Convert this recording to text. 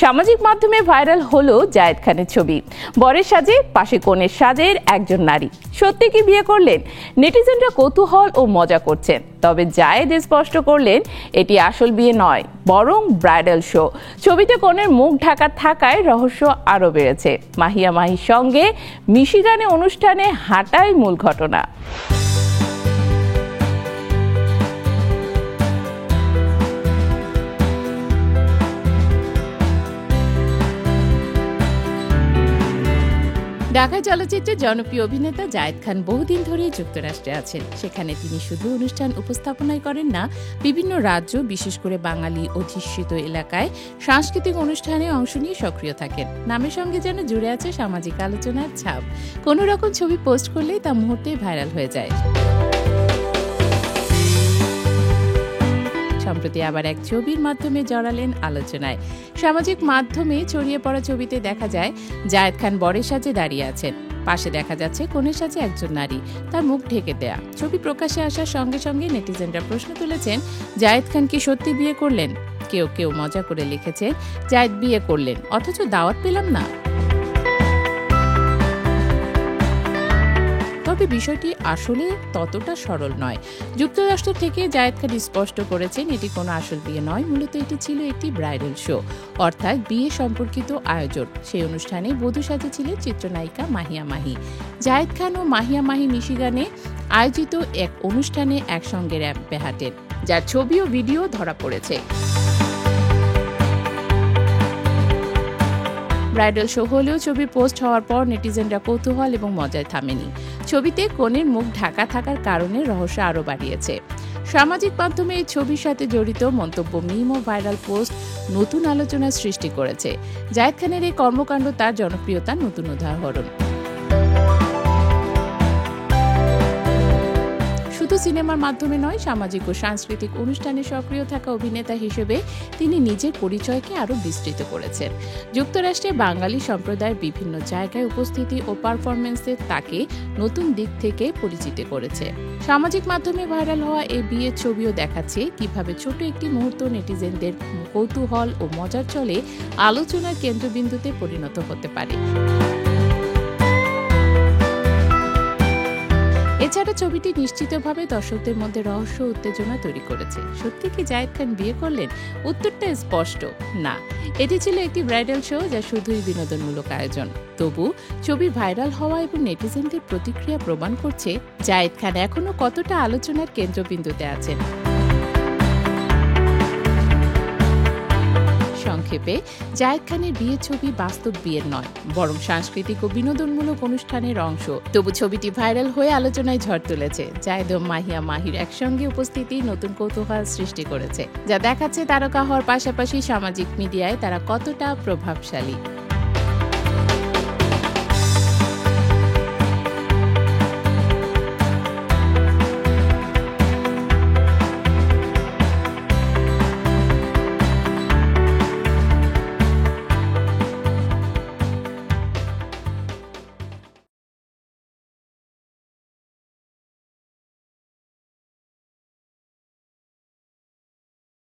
সামাজিক মাধ্যমে ভাইরাল হলো জায়েদ খানের ছবি। বরের সাজে, পাশে কনের সাজের একজন নারী। সত্যি কি বিয়ে করলেন? নেটিজেনরা কৌতূহল ও মজা করছেন। তবে জায়েদ স্পষ্ট করলেন এটি আসল বিয়ে নয়, বরং ব্রাইডাল শো। ছবিতে কনের মুখ ঢাকা থাকায় রহস্য আরও বেড়েছে। মাহিয়া মাহির সঙ্গে মিশিগানে অনুষ্ঠানে হাঁটাই মূল ঘটনা। ঢাকা চলচ্চিত্রের জনপ্রিয় অভিনেতা জায়েদ খান বহুদিন ধরেই যুক্তরাষ্ট্রে আছেন। সেখানে তিনি শুধু অনুষ্ঠান উপস্থাপনাই করেন না, বিভিন্ন রাজ্য, বিশেষ করে বাঙালি অধ্যুষিত এলাকায় সাংস্কৃতিক অনুষ্ঠানে অংশ নিয়ে সক্রিয় থাকেন। নামের সঙ্গে যেন জুড়ে আছে সামাজিক আলোচনার ছাপ। কোনো রকম ছবি পোস্ট করলেই তা মুহূর্তেই ভাইরাল হয়ে যায়। সম্প্রতি আবার এক ছবির মাধ্যমে জড়ালেন আলোচনায়। সামাজিক মাধ্যমে ছড়িয়ে পড়া ছবিতে দেখা যায় জায়েদ খান বরের সাজে দাঁড়িয়ে আছেন। পাশে দেখা যাচ্ছে কনের সাজে একজন নারী, তার মুখ ঢেকে দেয়া। ছবি প্রকাশ্যে আসার সঙ্গে সঙ্গে নেটিজেনরা প্রশ্ন তুলেছেন, জায়েদ খান কি সত্যি বিয়ে করলেন? কেউ কেউ মজা করে লিখেছে, জায়েদ বিয়ে করলেন অথচ দাওয়াত পেলাম না। তবে বিষয়টি আসলে ততটা সরল নয়। যুক্তরাষ্ট্র থেকে জায়েদ খান স্পষ্ট করেছেন এটি কোনো আসল বিয়ে নয়, মূলত এটি ছিল একটি ব্রাইডাল শো, অর্থাৎ বিয়ে সম্পর্কিত আয়োজন। সেই অনুষ্ঠানে বধূ সাজে ছিলেন চিত্রনায়িকা মাহিয়া মাহি। জায়েদ খান ও মাহিয়া মাহি মিশিগানে আয়োজিত এক অনুষ্ঠানে একসঙ্গে র্যাম্পে হাঁটেন, যার ছবি ও ভিডিও ধরা পড়েছে। ব্রাইডাল শো হলেও ছবি পোস্ট হওয়ার পর নেটিজেনরা কৌতূহল এবং মজায় থামেনি। ছবিতে কনের মুখ ঢাকা থাকার কারণে রহস্য আরও বাড়িয়েছে। সামাজিক মাধ্যমে এই ছবির সাথে জড়িত মন্তব্য, মিম ও ভাইরাল পোস্ট নতুন আলোচনার সৃষ্টি করেছে। জায়েদ খানের এই কর্মকাণ্ড তার জনপ্রিয়তার নতুন উদাহরণ। শুধু সিনেমার মাধ্যমে নয়, সামাজিক ও সাংস্কৃতিক অনুষ্ঠানে সক্রিয় থাকা অভিনেতা হিসেবে তিনি নিজের পরিচয়কে আরও বিস্তৃত করেছেন। যুক্তরাষ্ট্রে বাঙালি সম্প্রদায়ের বিভিন্ন জায়গায় উপস্থিতি ও পারফরমেন্সে তাকে নতুন দিক থেকে পরিচিত করেছে। সামাজিক মাধ্যমে ভাইরাল হওয়া এই বিয়ের ছবিও দেখাচ্ছে কিভাবে ছোট একটি মুহূর্ত নেটিজেনদের কৌতূহল ও মজার চলে আলোচনার কেন্দ্রবিন্দুতে পরিণত হতে পারে। এছাড়া ছবিটি নিশ্চিতভাবে দর্শকদের মধ্যে রহস্য উত্তেজনা তৈরি করেছে। সত্যি কি জায়েদ খান বিয়ে করলেন? উত্তরটা স্পষ্ট না। এটি ছিল একটি ব্রাইডাল শো, যা শুধুই বিনোদনমূলক আয়োজন। তবু ছবি ভাইরাল হওয়া এবং নেটিজেনদের প্রতিক্রিয়া প্রমাণ করছে জায়েদ খান এখনো কতটা আলোচনার কেন্দ্রবিন্দুতে আছেন। সংক্ষেপে, জায়েদ খানের বিয়ের ছবি বাস্তব বিয়ের নয়, বরং সাংস্কৃতিক ও বিনোদনমূলক অনুষ্ঠানের অংশ। তবু ছবিটি ভাইরাল হয়ে আলোচনায় ঝড় তুলেছে। জায়েদ ও মাহিয়া মাহির একসঙ্গে উপস্থিতি নতুন কৌতূহল সৃষ্টি করেছে, যা দেখাচ্ছে তারকা হওয়ার পাশাপাশি সামাজিক মিডিয়ায় তারা কতটা প্রভাবশালী।